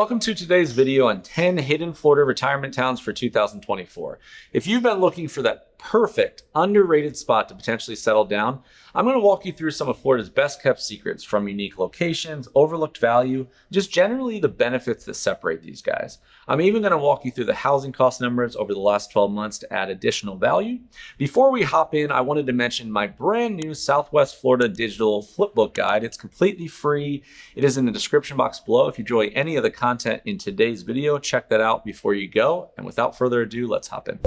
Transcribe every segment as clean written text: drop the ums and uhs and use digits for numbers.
Welcome to today's video on 10 hidden Florida retirement towns for 2024. If you've been looking for that perfect, underrated spot to potentially settle down, I'm going to walk you through some of Florida's best kept secrets, from unique locations, overlooked value, just generally the benefits that separate these guys. I'm even going to walk you through the housing cost numbers over the last 12 months to add additional value. Before we hop in, I wanted to mention my brand new Southwest Florida digital flipbook guide. It's completely free. It is in the description box below. If you enjoy any of the content in today's video, check that out before you go. And without further ado, let's hop in.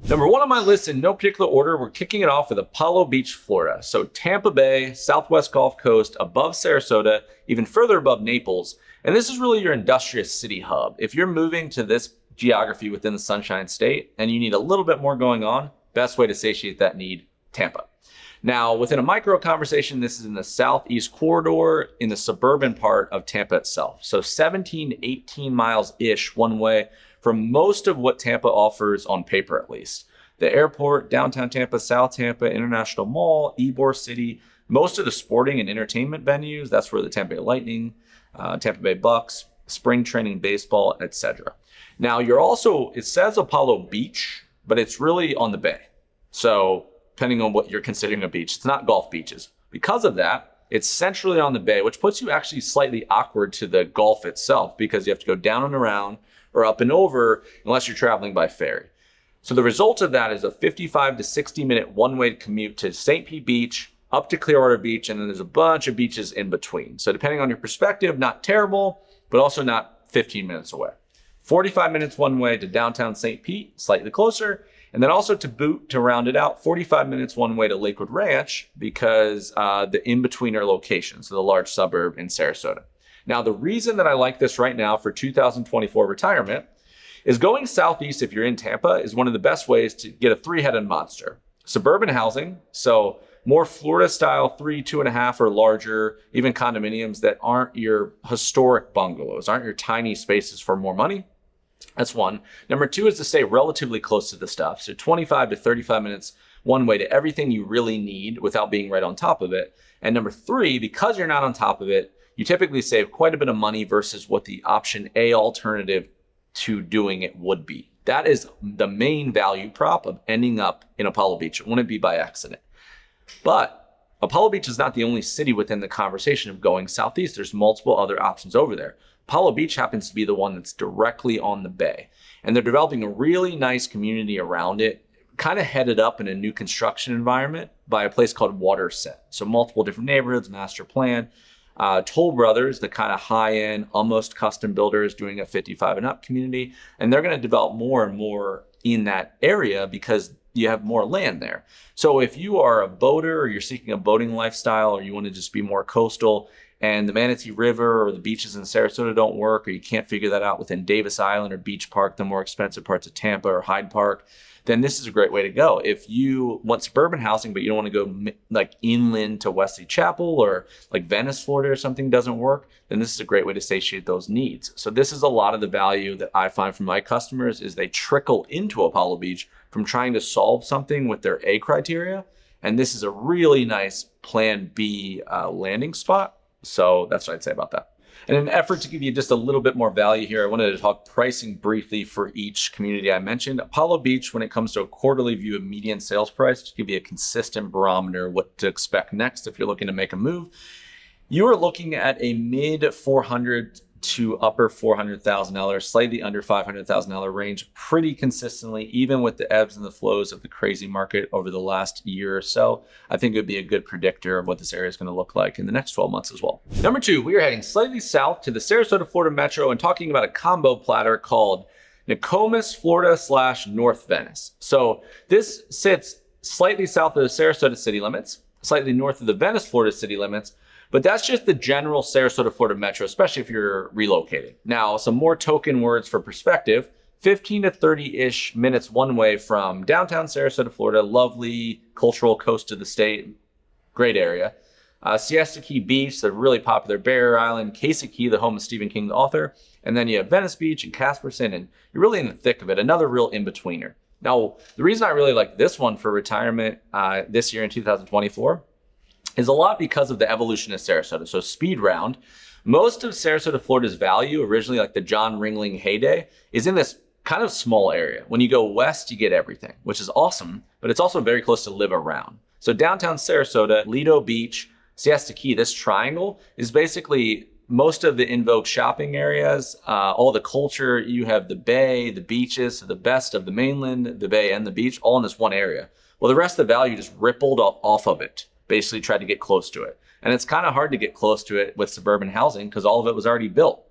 Number one on my list, in no particular order, we're kicking it off with Apollo Beach, Florida. So Tampa Bay, Southwest Gulf Coast, above Sarasota, even further above Naples. And this is really your industrious city hub. If you're moving to this geography within the Sunshine State and you need a little bit more going on, best way to satiate that need, Tampa. Now, within a micro conversation, this is in the southeast corridor in the suburban part of Tampa itself. So 17 to 18 miles-ish one way from most of what Tampa offers on paper, at least. The airport, downtown Tampa, South Tampa, International Mall, Ybor City, most of the sporting and entertainment venues, that's where the Tampa Bay Lightning, Tampa Bay Bucks, spring training baseball, etc. Now, it says Apollo Beach, but it's really on the bay. So depending on what you're considering a beach, it's not golf beaches. Because of that, it's centrally on the bay, which puts you actually slightly awkward to the Gulf itself because you have to go down and around or up and over unless you're traveling by ferry. So the result of that is a 55 to 60 minute one-way commute to St. Pete Beach, up to Clearwater Beach, and then there's a bunch of beaches in between. So depending on your perspective, not terrible, but also not 15 minutes away. 45 minutes one way to downtown St. Pete, slightly closer. And then also to boot, to round it out, 45 minutes one way to Lakewood Ranch because the in-betweener location, so the large suburb in Sarasota. Now, the reason that I like this right now for 2024 retirement is going southeast if you're in Tampa is one of the best ways to get a three-headed monster. Suburban housing, so more Florida style 3, 2.5 or larger, even condominiums that aren't your historic bungalows, aren't your tiny spaces for more money. That's one. Number two is to stay relatively close to the stuff. So 25 to 35 minutes one way to everything you really need without being right on top of it. And number three, because you're not on top of it, you typically save quite a bit of money versus what the option A alternative to doing it would be. That is the main value prop of ending up in Apollo Beach. It wouldn't be by accident. But Apollo Beach is not the only city within the conversation of going southeast. There's multiple other options over there. Apollo Beach happens to be the one that's directly on the bay. And they're developing a really nice community around it, kind of headed up in a new construction environment by a place called Waterset. So multiple different neighborhoods, master plan. Toll Brothers, the kind of high-end, almost custom builders doing a 55 and up community. And they're going to develop more and more in that area because you have more land there. So if you are a boater or you're seeking a boating lifestyle or you want to just be more coastal and the Manatee River or the beaches in Sarasota don't work, or you can't figure that out within Davis Island or Beach Park, the more expensive parts of Tampa or Hyde Park, then this is a great way to go. If you want suburban housing, but you don't want to go like inland to Wesley Chapel or like Venice, Florida or something doesn't work, then this is a great way to satiate those needs. So this is a lot of the value that I find from my customers is they trickle into Apollo Beach from trying to solve something with their A criteria. And this is a really nice plan B landing spot. So that's what I'd say about that. In an effort to give you just a little bit more value here, I wanted to talk pricing briefly for each community I mentioned. Apollo Beach, when it comes to a quarterly view of median sales price, to give you a consistent barometer what to expect next if you're looking to make a move, you are looking at a mid 400 to upper $400,000, slightly under $500,000 range pretty consistently, even with the ebbs and the flows of the crazy market over the last year or so. I think it would be a good predictor of what this area is going to look like in the next 12 months as well. Number two, we are heading slightly south to the Sarasota, Florida metro and talking about a combo platter called Nokomis, Florida / North Venice. So this sits slightly south of the Sarasota city limits, slightly north of the Venice, Florida city limits, but that's just the general Sarasota, Florida metro, especially if you're relocating. Now, some more token words for perspective, 15 to 30-ish minutes one way from downtown Sarasota, Florida, lovely cultural coast of the state, great area. Siesta Key Beach, the really popular barrier island, Casa Key, the home of Stephen King, the author. And then you have Venice Beach and Casperson, and you're really in the thick of it, another real in-betweener. Now, the reason I really like this one for retirement this year in 2024 is a lot because of the evolution of Sarasota. So speed round, most of Sarasota, Florida's value, originally like the John Ringling heyday, is in this kind of small area. When you go west, you get everything, which is awesome, but it's also very close to live around. So downtown Sarasota, Lido Beach, Siesta Key, this triangle is basically most of the in vogue shopping areas, all the culture. You have the bay, the beaches, so the best of the mainland, the bay and the beach, all in this one area. Well, the rest of the value just rippled off of it, basically tried to get close to it. And it's kind of hard to get close to it with suburban housing because all of it was already built.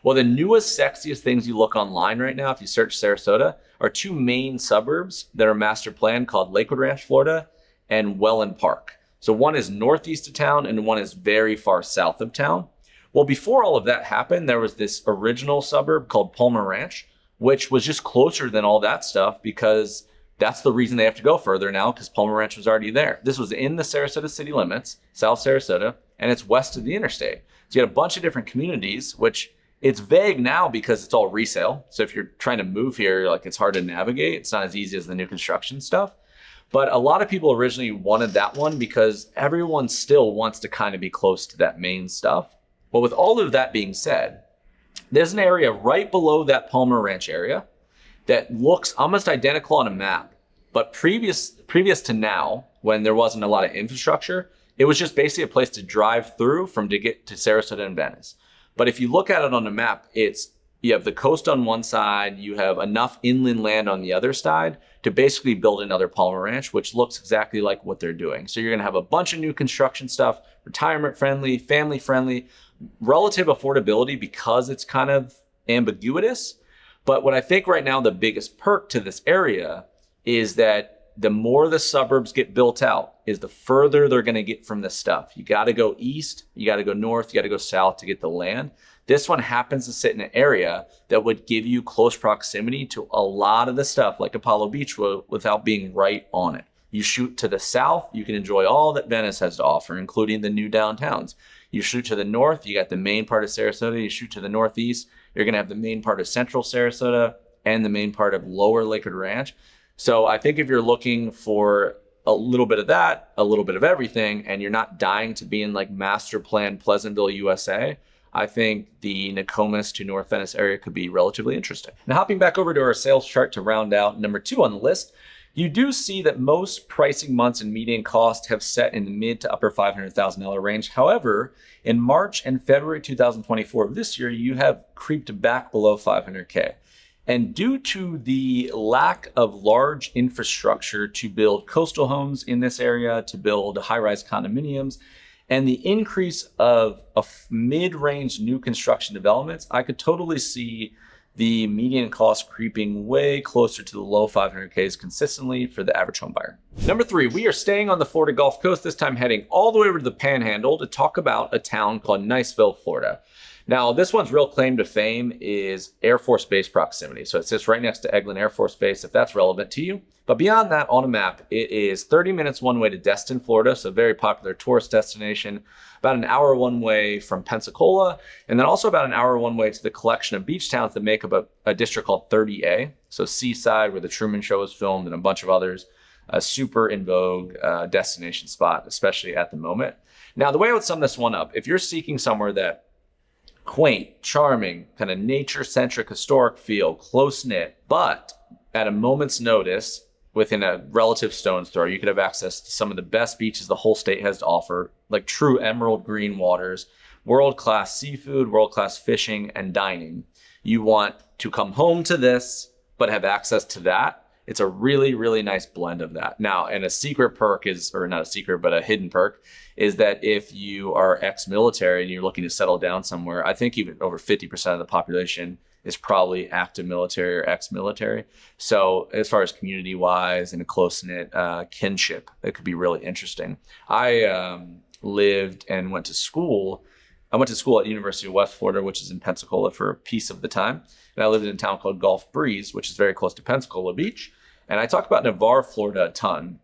Well, the newest, sexiest things you look online right now, if you search Sarasota, are two main suburbs that are master planned called Lakewood Ranch, Florida, and Welland Park. So one is northeast of town and one is very far south of town. Well, before all of that happened, there was this original suburb called Palmer Ranch, which was just closer than all that stuff because that's the reason they have to go further now, because Palmer Ranch was already there. This was in the Sarasota city limits, South Sarasota, and it's west of the interstate. So you had a bunch of different communities, which it's vague now because it's all resale. So if you're trying to move here, like it's hard to navigate. It's not as easy as the new construction stuff. But a lot of people originally wanted that one because everyone still wants to kind of be close to that main stuff. But with all of that being said, there's an area right below that Palmer Ranch area that looks almost identical on a map. But previous to now, when there wasn't a lot of infrastructure, it was just basically a place to drive through to get to Sarasota and Venice. But if you look at it on the map, you have the coast on one side, you have enough inland land on the other side to basically build another Palmer Ranch, which looks exactly like what they're doing. So you're gonna have a bunch of new construction stuff, retirement friendly, family friendly, relative affordability because it's kind of ambiguous. But what I think right now the biggest perk to this area is that the more the suburbs get built out is the further they're going to get from this stuff. You got to go east, you got to go north, you got to go south to get the land. This one happens to sit in an area that would give you close proximity to a lot of the stuff like Apollo Beach without being right on it. You shoot to the south, you can enjoy all that Venice has to offer, including the new downtowns. You shoot to the north, you got the main part of Sarasota. You shoot to the northeast, you're going to have the main part of central Sarasota and the main part of lower Lakewood Ranch. So I think if you're looking for a little bit of that, a little bit of everything, and you're not dying to be in like master plan Pleasantville, USA, I think the Nokomis to North Venice area could be relatively interesting. Now, hopping back over to our sales chart to round out number 2 on the list, you do see that most pricing months and median cost have set in the mid to upper $500,000 range. However, in March and February 2024 of this year, you have creeped back below 500K. And due to the lack of large infrastructure to build coastal homes in this area, to build high-rise condominiums, and the increase of mid-range new construction developments, I could totally see the median cost creeping way closer to the low 500Ks consistently for the average home buyer. Number 3, we are staying on the Florida Gulf Coast, this time heading all the way over to the Panhandle to talk about a town called Niceville, Florida. Now, this one's real claim to fame is Air Force Base proximity. So it sits right next to Eglin Air Force Base, if that's relevant to you. But beyond that, on a map, it is 30 minutes one way to Destin, Florida, so a very popular tourist destination, about an hour one way from Pensacola, and then also about an hour one way to the collection of beach towns that make up a district called 30A. So Seaside, where the Truman Show was filmed, and a bunch of others. A super in vogue destination spot, especially at the moment. Now, the way I would sum this one up, if you're seeking somewhere that quaint, charming, kind of nature-centric, historic feel, close-knit, but at a moment's notice, within a relative stone's throw, you could have access to some of the best beaches the whole state has to offer, like true emerald green waters, world-class seafood, world-class fishing, and dining. You want to come home to this, but have access to that. It's a really, really nice blend of that. Now, and a secret perk is, or not a secret, but a hidden perk, is that if you are ex-military and you're looking to settle down somewhere, I think even over 50% of the population is probably active military or ex-military. So as far as community-wise and a close-knit kinship, it could be really interesting. I lived and went to school. I went to school at University of West Florida, which is in Pensacola, for a piece of the time. And I lived in a town called Gulf Breeze, which is very close to Pensacola Beach. And I talk about Navarre, Florida a ton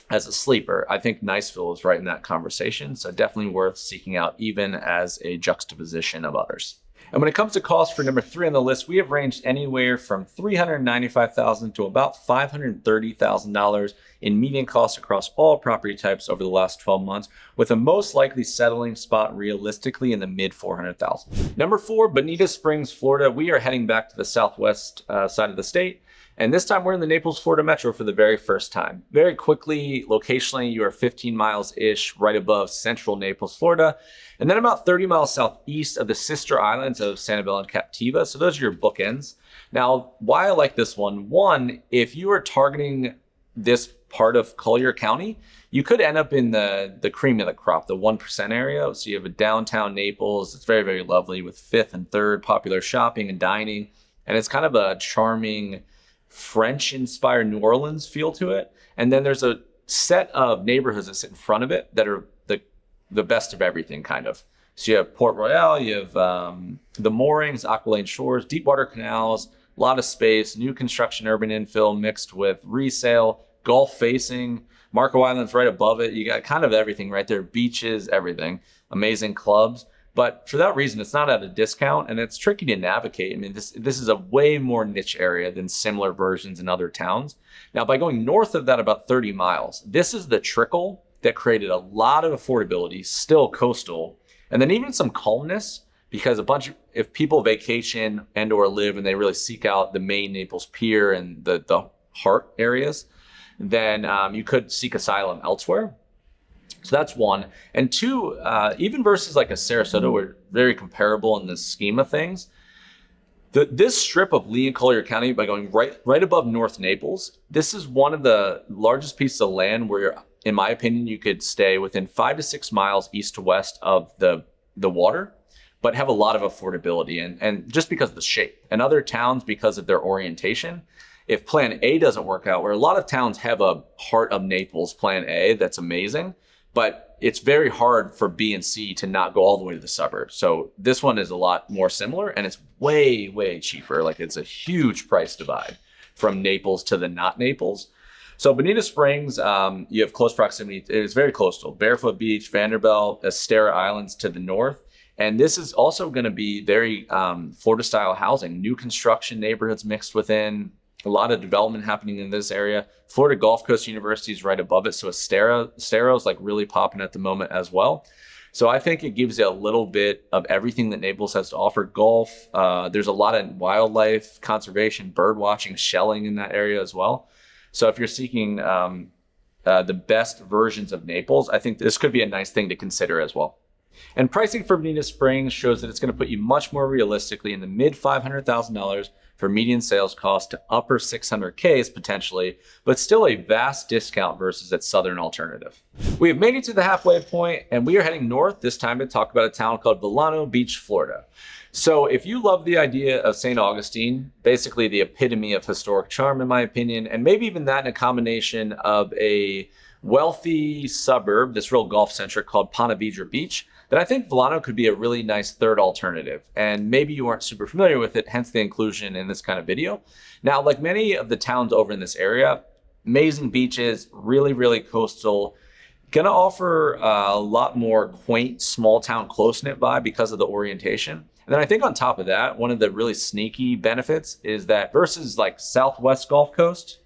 as a sleeper. I think Niceville is right in that conversation. So definitely worth seeking out even as a juxtaposition of others. And when it comes to cost for number 3 on the list, we have ranged anywhere from $395,000 to about $530,000 in median costs across all property types over the last 12 months, with a most likely settling spot realistically in the mid $400,000. Number 4, Bonita Springs, Florida. We are heading back to the southwest side of the state. And this time we're in the Naples, Florida metro for the very first time. Very quickly, locationally, you are 15 miles-ish right above central Naples, Florida, and then about 30 miles southeast of the sister islands of Sanibel and Captiva. So those are your bookends. Now, why I like this one, if you are targeting this part of Collier County, you could end up in the cream of the crop, the 1% area. So you have a downtown Naples. It's very, very lovely with 5th and 3rd popular shopping and dining. And it's kind of a charming French-inspired New Orleans feel to it. And then there's a set of neighborhoods that sit in front of it that are the best of everything, kind of. So you have Port Royale, you have the moorings, Ocala shores, deep water canals, a lot of space, new construction, urban infill mixed with resale, Gulf facing, Marco Island's right above it. You got kind of everything right there, beaches, everything, amazing clubs. But for that reason, it's not at a discount and it's tricky to navigate. I mean, this is a way more niche area than similar versions in other towns. Now, by going north of that about 30 miles, this is the trickle that created a lot of affordability, still coastal, and then even some calmness, because if people vacation and or live and they really seek out the main Naples Pier and the heart areas, then you could seek asylum elsewhere. So that's 1. And 2, even versus like a Sarasota, we're very comparable in the scheme of things. This strip of Lee and Collier County, by going right above North Naples, this is one of the largest pieces of land where, in my opinion, you could stay within 5 to 6 miles east to west of the water, but have a lot of affordability. And just because of the shape. And other towns, because of their orientation, if plan A doesn't work out, where a lot of towns have a heart of Naples plan A, that's amazing, but it's very hard for B and C to not go all the way to the suburbs. So this one is a lot more similar and it's way, way cheaper. Like it's a huge price divide from Naples to the not Naples. So Bonita Springs, you have close proximity. It is very coastal. Barefoot Beach, Vanderbilt, Estera Islands to the north. And this is also going to be very Florida-style housing. New construction neighborhoods mixed within. A lot of development happening in this area. Florida Gulf Coast University is right above it. So Estera is like really popping at the moment as well. So I think it gives you a little bit of everything that Naples has to offer. Golf, there's a lot of wildlife, conservation, bird watching, shelling in that area as well. So if you're seeking the best versions of Naples, I think this could be a nice thing to consider as well. And pricing for Bonita Springs shows that it's going to put you much more realistically in the mid $500,000 for median sales cost to upper 600Ks potentially, but still a vast discount versus its southern alternative. We have made it to the halfway point and we are heading north this time to talk about a town called Vilano Beach, Florida. So if you love the idea of St. Augustine, basically the epitome of historic charm in my opinion, and maybe even that in a combination of a wealthy suburb that's real golf centric called Ponte Vedra Beach, then I think Vilano could be a really nice third alternative. And maybe you aren't super familiar with it, hence the inclusion in this kind of video. Now, like many of the towns over in this area, amazing beaches, really, really coastal, gonna offer a lot more quaint, small town, close-knit vibe because of the orientation. And then I think on top of that, one of the really sneaky benefits is that versus like Southwest Gulf Coast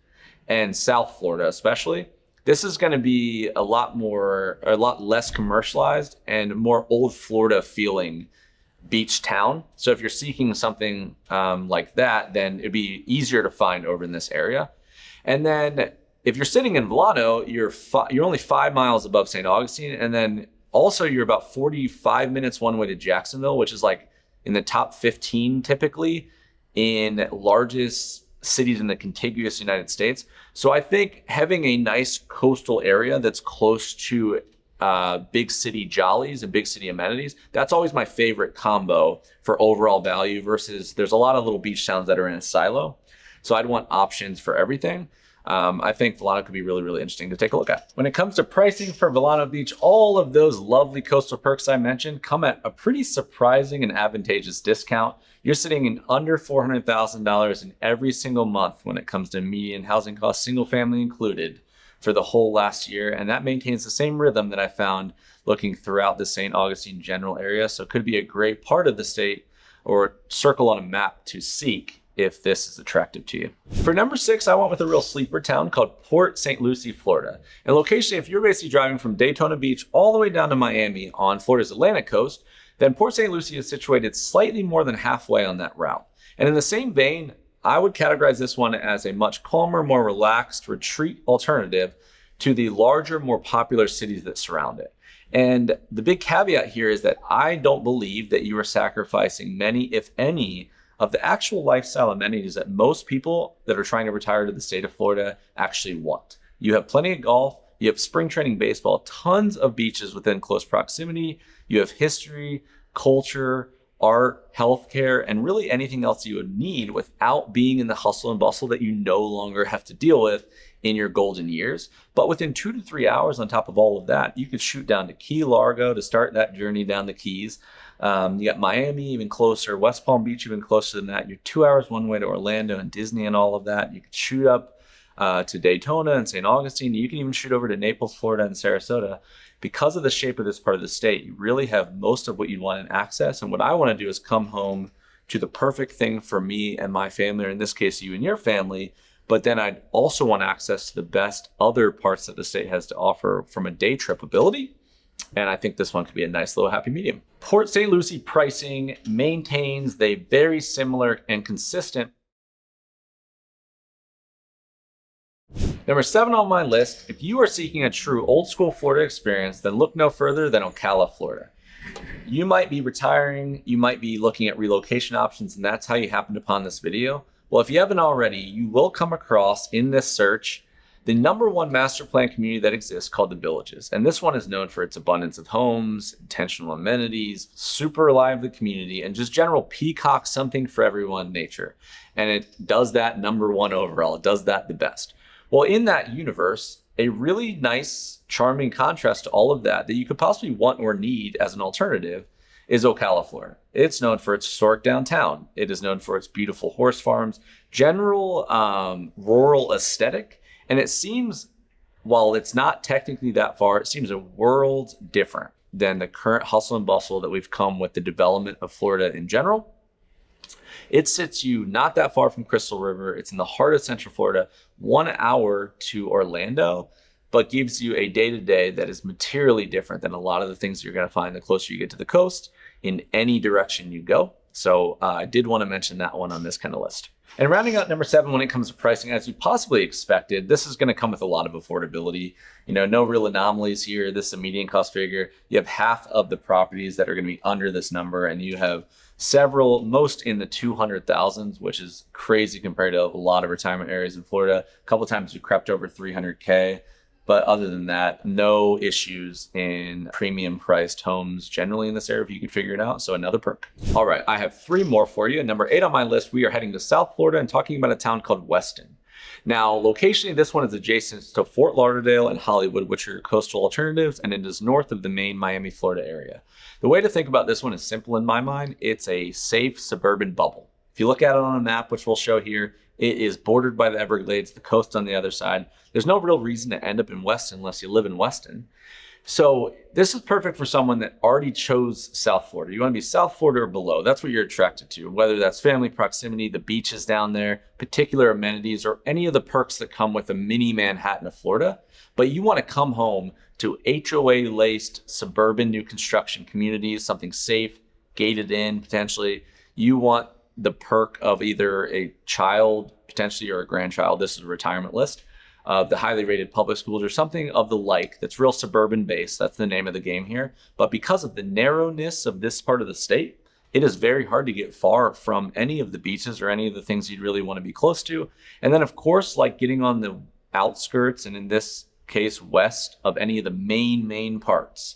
and South Florida especially, this is going to be a lot less commercialized and more old Florida feeling beach town. So if you're seeking something like that, then it'd be easier to find over in this area. And then if you're sitting in Vilano, you're only 5 miles above St. Augustine. And then also you're about 45 minutes one way to Jacksonville, which is like in the top 15 typically in largest cities in the contiguous United States. So I think having a nice coastal area that's close to big city jollies and big city amenities, that's always my favorite combo for overall value versus there's a lot of little beach towns that are in a silo. So I'd want options for everything. I think Vilano could be really, really interesting to take a look at. When it comes to pricing for Vilano Beach, all of those lovely coastal perks I mentioned come at a pretty surprising and advantageous discount. You're sitting in under $400,000 in every single month when it comes to median housing costs, single family included, for the whole last year. And that maintains the same rhythm that I found looking throughout the St. Augustine general area. So it could be a great part of the state or circle on a map to seek if this is attractive to you. For number 6, I went with a real sleeper town called Port St. Lucie, Florida. And location, if you're basically driving from Daytona Beach all the way down to Miami on Florida's Atlantic coast, then Port St. Lucie is situated slightly more than halfway on that route. And in the same vein, I would categorize this one as a much calmer, more relaxed retreat alternative to the larger, more popular cities that surround it. And the big caveat here is that I don't believe that you are sacrificing many, if any, of the actual lifestyle amenities that most people that are trying to retire to the state of Florida actually want. You have plenty of golf, you have spring training baseball, tons of beaches within close proximity, you have history, culture, art, healthcare, and really anything else you would need without being in the hustle and bustle that you no longer have to deal with in your golden years. But within 2 to 3 hours on top of all of that, you could shoot down to Key Largo to start that journey down the Keys. You got Miami even closer, West Palm Beach even closer than that. You're 2 hours one way to Orlando and Disney and all of that. You could shoot up to Daytona and St. Augustine. You can even shoot over to Naples, Florida and Sarasota. Because of the shape of this part of the state, you really have most of what you'd want in access. And what I want to do is come home to the perfect thing for me and my family, or in this case, you and your family. But then I'd also want access to the best other parts that the state has to offer from a day trip ability. And I think this one could be a nice little happy medium. Port St. Lucie pricing maintains the very similar and consistent. Number 7 on my list, if you are seeking a true old school Florida experience, then look no further than Ocala, Florida. You might be retiring, you might be looking at relocation options, and that's how you happened upon this video. Well, if you haven't already, you will come across in this search the #1 master plan community that exists called The Villages. And this one is known for its abundance of homes, intentional amenities, super lively community, and just general peacock something for everyone nature. And it does that #1 overall. It does that the best. Well, in that universe, a really nice, charming contrast to all of that you could possibly want or need as an alternative is Ocala, Florida. It's known for its historic downtown. It is known for its beautiful horse farms, general rural aesthetic. And it seems, while it's not technically that far, it seems a world different than the current hustle and bustle that we've come with the development of Florida in general. It sits you not that far from Crystal River. It's in the heart of Central Florida, 1 hour to Orlando, but gives you a day-to-day that is materially different than a lot of the things you're going to find the closer you get to the coast in any direction you go. So I did want to mention that one on this kind of list. And rounding out number 7, when it comes to pricing, as you possibly expected, this is going to come with a lot of affordability. No real anomalies here. This is a median cost figure. You have half of the properties that are going to be under this number, and you have several, most in the 200,000s, which is crazy compared to a lot of retirement areas in Florida. A couple of times we crept over 300K. But other than that, no issues in premium priced homes generally in this area if you can figure it out. So another perk. All right, I have 3 more for you. Number 8 on my list, we are heading to South Florida and talking about a town called Weston. Now, locationally, this one is adjacent to Fort Lauderdale and Hollywood, which are coastal alternatives, and it is north of the main Miami, Florida area. The way to think about this one is simple in my mind. It's a safe suburban bubble. If you look at it on a map, which we'll show here, it is bordered by the Everglades, the coast on the other side. There's no real reason to end up in Weston unless you live in Weston. So this is perfect for someone that already chose South Florida. You want to be South Florida or below. That's what you're attracted to, whether that's family proximity, the beaches down there, particular amenities, or any of the perks that come with a mini Manhattan of Florida. But you want to come home to HOA-laced suburban new construction communities, something safe, gated in potentially. You want the perk of either a child, potentially, or a grandchild. This is a retirement list. The highly rated public schools or something of the like that's real suburban based. That's the name of the game here. But because of the narrowness of this part of the state, it is very hard to get far from any of the beaches or any of the things you'd really want to be close to. And then, of course, like getting on the outskirts, and in this case, west of any of the main parts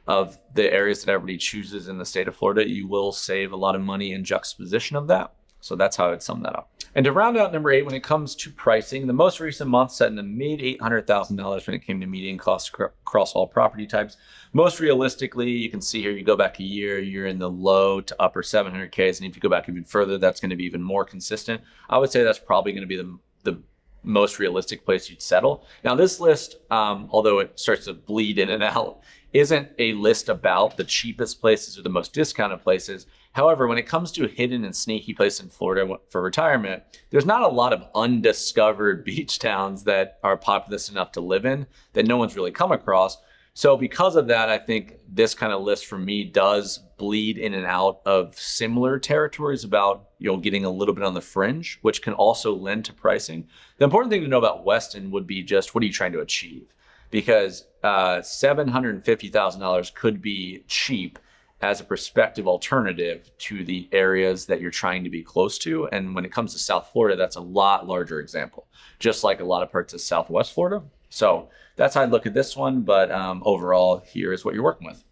of the areas that everybody chooses in the state of Florida, you will save a lot of money in juxtaposition of that. So that's how I'd sum that up. And to round out number 8, when it comes to pricing, the most recent month set in the mid $800,000 when it came to median costs across all property types. Most realistically, you can see here, you go back a year, you're in the low to upper 700Ks. And if you go back even further, that's going to be even more consistent. I would say that's probably going to be the most realistic place you'd settle. Now this list, although it starts to bleed in and out, isn't a list about the cheapest places or the most discounted places. However, when it comes to a hidden and sneaky place in Florida for retirement, there's not a lot of undiscovered beach towns that are populous enough to live in that no one's really come across. So because of that, I think this kind of list for me does bleed in and out of similar territories about, getting a little bit on the fringe, which can also lend to pricing. The important thing to know about Weston would be just, what are you trying to achieve? Because $750,000 could be cheap as a prospective alternative to the areas that you're trying to be close to. And when it comes to South Florida, that's a lot larger example, just like a lot of parts of Southwest Florida. So that's how I look at this one. But overall, here is what you're working with.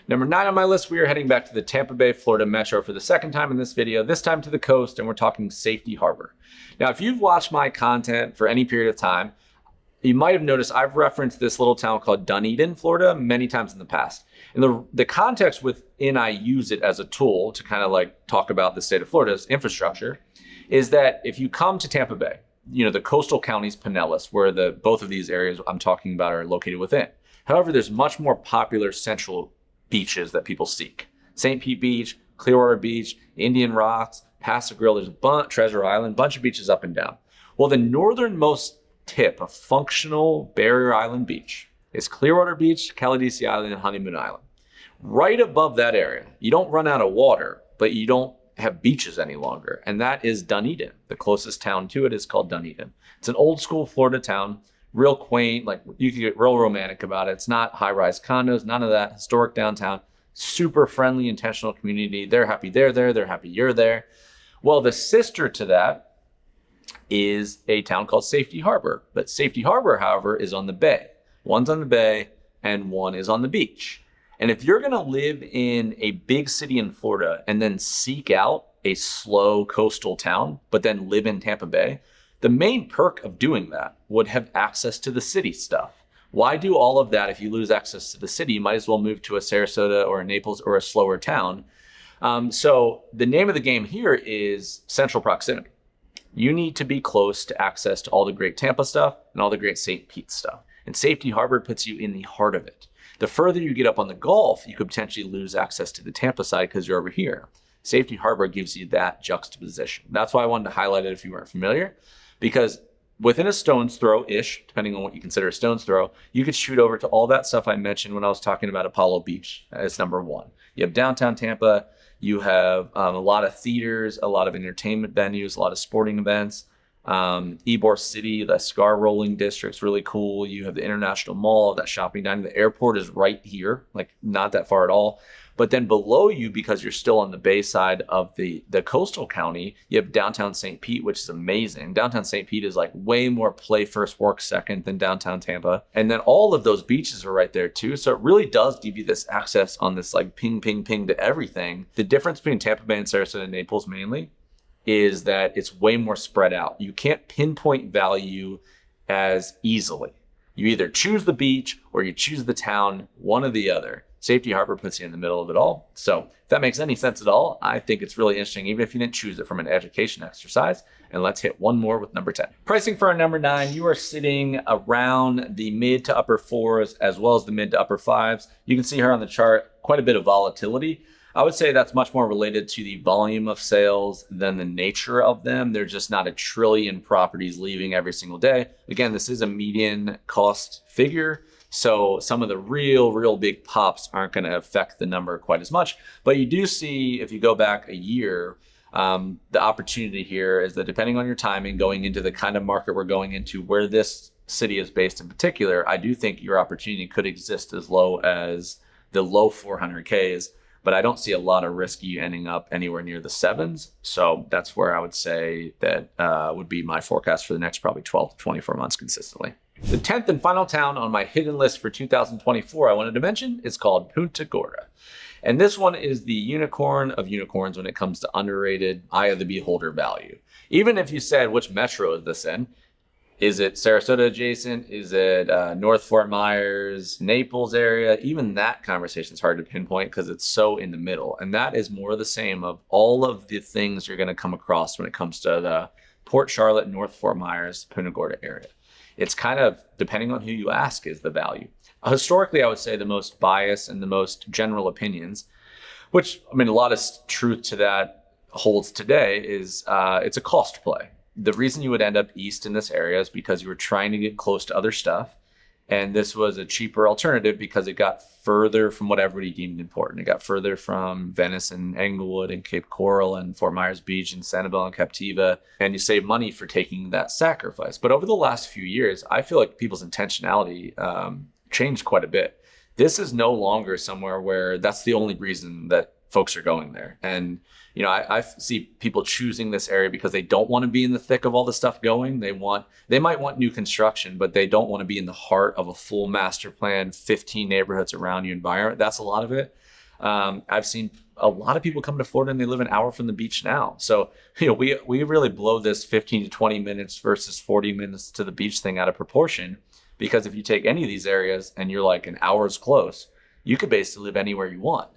Number 9 on my list, we are heading back to the Tampa Bay, Florida metro for the second time in this video, this time to the coast, and we're talking Safety Harbor. Now, if you've watched my content for any period of time, you might have noticed I've referenced this little town called Dunedin, Florida, many times in the past. And the context within I use it as a tool to kind of like talk about the state of Florida's infrastructure is that if you come to Tampa Bay, the coastal counties, Pinellas, where both of these areas I'm talking about are located within. However, there's much more popular central beaches that people seek. St. Pete Beach, Clearwater Beach, Indian Rocks, Paso Grill, there's a bunch, Treasure Island, bunch of beaches up and down. Well, the northernmost tip of functional barrier island beach is Clearwater Beach, Calidisi Island, and Honeymoon Island. Right above that area, you don't run out of water, but you don't have beaches any longer. And that is Dunedin. The closest town to it is called Dunedin. It's an old school Florida town, real quaint, like you can get real romantic about it. It's not high-rise condos, none of that. Historic downtown, super friendly, intentional community. They're happy they're there, they're happy you're there. Well, the sister to that is a town called Safety Harbor. But Safety Harbor, however, is on the bay. One's on the bay and one is on the beach. And if you're gonna live in a big city in Florida and then seek out a slow coastal town, but then live in Tampa Bay, the main perk of doing that would have access to the city stuff. Why do all of that if you lose access to the city? You might as well move to a Sarasota or a Naples or a slower town. So the name of the game here is central proximity. You need to be close to access to all the great Tampa stuff and all the great St. Pete stuff. And Safety Harbor puts you in the heart of it. The further you get up on the Gulf, you could potentially lose access to the Tampa side because you're over here. Safety Harbor gives you that juxtaposition. That's why I wanted to highlight it if you weren't familiar, because within a stone's throw-ish, depending on what you consider a stone's throw, you could shoot over to all that stuff I mentioned when I was talking about Apollo Beach as number 1. You have downtown Tampa, you have a lot of theaters, a lot of entertainment venues, a lot of sporting events. Ybor City, the Scar Rolling District's really cool. You have the International Mall, that shopping dining. The airport is right here, like not that far at all. But then below you, because you're still on the bay side of the coastal county, you have downtown St. Pete, which is amazing. Downtown St. Pete is like way more play first, work second than downtown Tampa. And then all of those beaches are right there too. So it really does give you this access on this like ping, ping, ping to everything. The difference between Tampa Bay and Sarasota and Naples mainly is that it's way more spread out. You can't pinpoint value as easily. You either choose the beach or you choose the town, one or the other. Safety Harbor puts you in the middle of it all. So if that makes any sense at all, I think it's really interesting, even if you didn't choose it from an education exercise. And let's hit one more with number 10. Pricing for our number 9, you are sitting around the mid to upper 4s as well as the mid to upper 5s. You can see here on the chart, quite a bit of volatility. I would say that's much more related to the volume of sales than the nature of them. There's just not a trillion properties leaving every single day. Again, this is a median cost figure. So some of the real big pops aren't going to affect the number quite as much. But you do see, if you go back a year, the opportunity here is that depending on your timing, going into the kind of market we're going into, where this city is based in particular, I do think your opportunity could exist as low as the low 400Ks. But I don't see a lot of risk you ending up anywhere near the 7s. So that's where I would say that would be my forecast for the next probably 12 to 24 months consistently. The 10th and final town on my hidden list for 2024 I wanted to mention is called Punta Gorda. And this one is the unicorn of unicorns when it comes to underrated eye of the beholder value. Even if you said, which metro is this in? Is it Sarasota adjacent? Is it North Fort Myers, Naples area? Even that conversation is hard to pinpoint because it's so in the middle. And that is more of the same of all of the things you're going to come across when it comes to the Port Charlotte, North Fort Myers, Punta Gorda area. It's kind of, depending on who you ask, is the value. historically, I would say the most biased and the most general opinions, which, I mean, a lot of truth to that holds today, is it's a cost play. The reason you would end up east in this area is because you were trying to get close to other stuff. And this was a cheaper alternative because it got further from what everybody deemed important. It got further from Venice and Englewood and Cape Coral and Fort Myers Beach and Sanibel and Captiva. And you save money for taking that sacrifice. But over the last few years, I feel like people's intentionality changed quite a bit. This is no longer somewhere where that's the only reason that folks are going there. And, you know, I see people choosing this area because they don't want to be in the thick of all the stuff going. They might want new construction, but they don't want to be in the heart of a full master plan, 15 neighborhoods around you environment. That's a lot of it. I've seen a lot of people come to Florida and they live an hour from the beach now. So, you know, we really blow this 15 to 20 minutes versus 40 minutes to the beach thing out of proportion. Because if you take any of these areas and you're like an hour's close, you could basically live anywhere you want.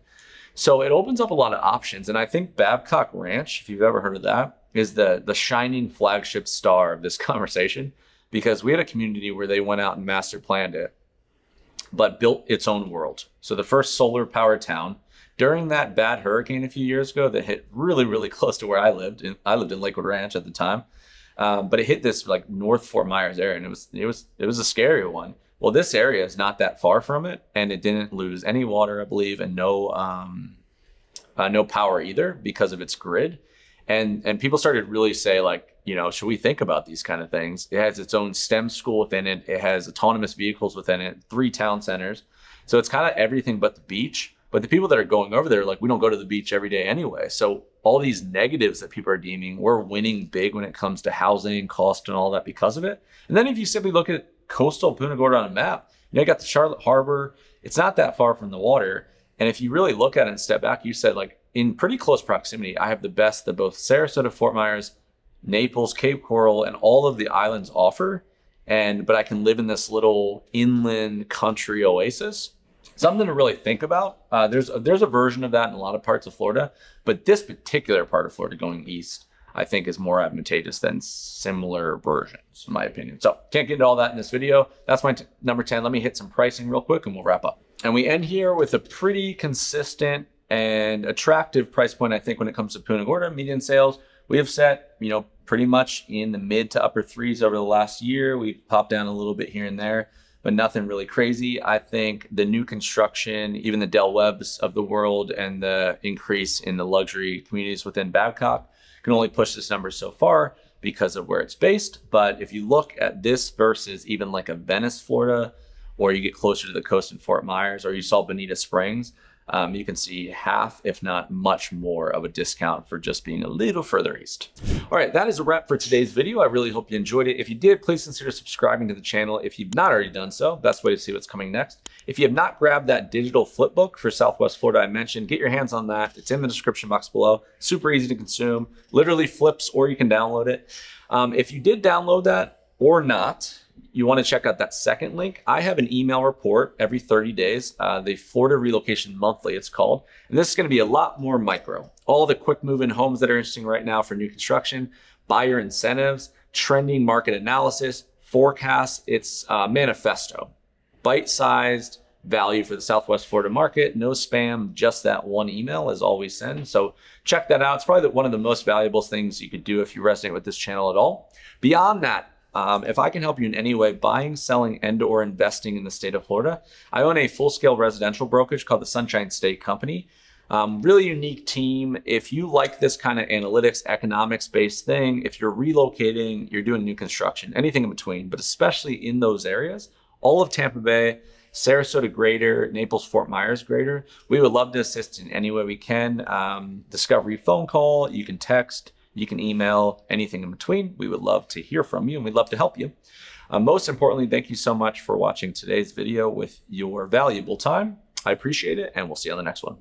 So it opens up a lot of options. And I think Babcock Ranch, if you've ever heard of that, is the shining flagship star of this conversation, because we had a community where they went out and master planned it, but built its own world. So the first solar powered town during that bad hurricane a few years ago that hit really, really close to where I lived. I lived in Lakewood Ranch at the time. But it hit this like North Fort Myers area, and it was a scary one. Well, this area is not that far from it, and it didn't lose any water, I believe, and no power either because of its grid. And people started really say, like, you know, should we think about these kind of things? It has its own STEM school within it. It has autonomous vehicles within it, 3 town centers. So it's kind of everything but the beach. But the people that are going over there, like, we don't go to the beach every day anyway. So all these negatives that people are deeming, we're winning big when it comes to housing, cost, and all that because of it. And then if you simply look at coastal Punta Gorda on a map, you know, you got the Charlotte Harbor. It's not that far from the water. And if you really look at it and step back, you said, like, in pretty close proximity, I have the best that both Sarasota, Fort Myers, Naples, Cape Coral, and all of the islands offer. But I can live in this little inland country oasis. Something to really think about. There's a version of that in a lot of parts of Florida, but this particular part of Florida going east, I think, is more advantageous than similar versions, in my opinion. So can't get into all that in this video. That's my number 10. Let me hit some pricing real quick and we'll wrap up. And we end here with a pretty consistent and attractive price point, I think, when it comes to Punta Gorda. Median sales, we have set, you know, pretty much in the mid to upper 3s over the last year. We've popped down a little bit here and there, but nothing really crazy. I think the new construction, even the Del Webbs of the world, and the increase in the luxury communities within Babcock can only push this number so far because of where it's based. But if you look at this versus even like a Venice, Florida, or you get closer to the coast in Fort Myers, or you saw Bonita Springs, you can see half, if not much more, of a discount for just being a little further east. All right, that is a wrap for today's video. I really hope you enjoyed it. If you did, please consider subscribing to the channel if you've not already done so. Best way to see what's coming next. If you have not grabbed that digital flip book for Southwest Florida I mentioned, get your hands on that. It's in the description box below. Super easy to consume, literally flips, or you can download it. If you did download that or not, you want to check out that second link. I have an email report every 30 days, the Florida Relocation Monthly, it's called. And this is going to be a lot more micro. All the quick move-in homes that are interesting right now for new construction, buyer incentives, trending market analysis, forecasts. It's manifesto, bite-sized value for the Southwest Florida market. No spam, just that one email is all we send. So check that out. It's probably one of the most valuable things you could do if you resonate with this channel at all. Beyond that, if I can help you in any way, buying, selling, and/or investing in the state of Florida, I own a full-scale residential brokerage called the Sunshine State Company. Really unique team. If you like this kind of analytics, economics-based thing, if you're relocating, you're doing new construction, anything in between, but especially in those areas, all of Tampa Bay, Sarasota Greater, Naples, Fort Myers Greater, we would love to assist in any way we can. Discovery phone call, you can text, you can email, anything in between. We would love to hear from you and we'd love to help you. Most importantly, thank you so much for watching today's video with your valuable time. I appreciate it, and we'll see you on the next one.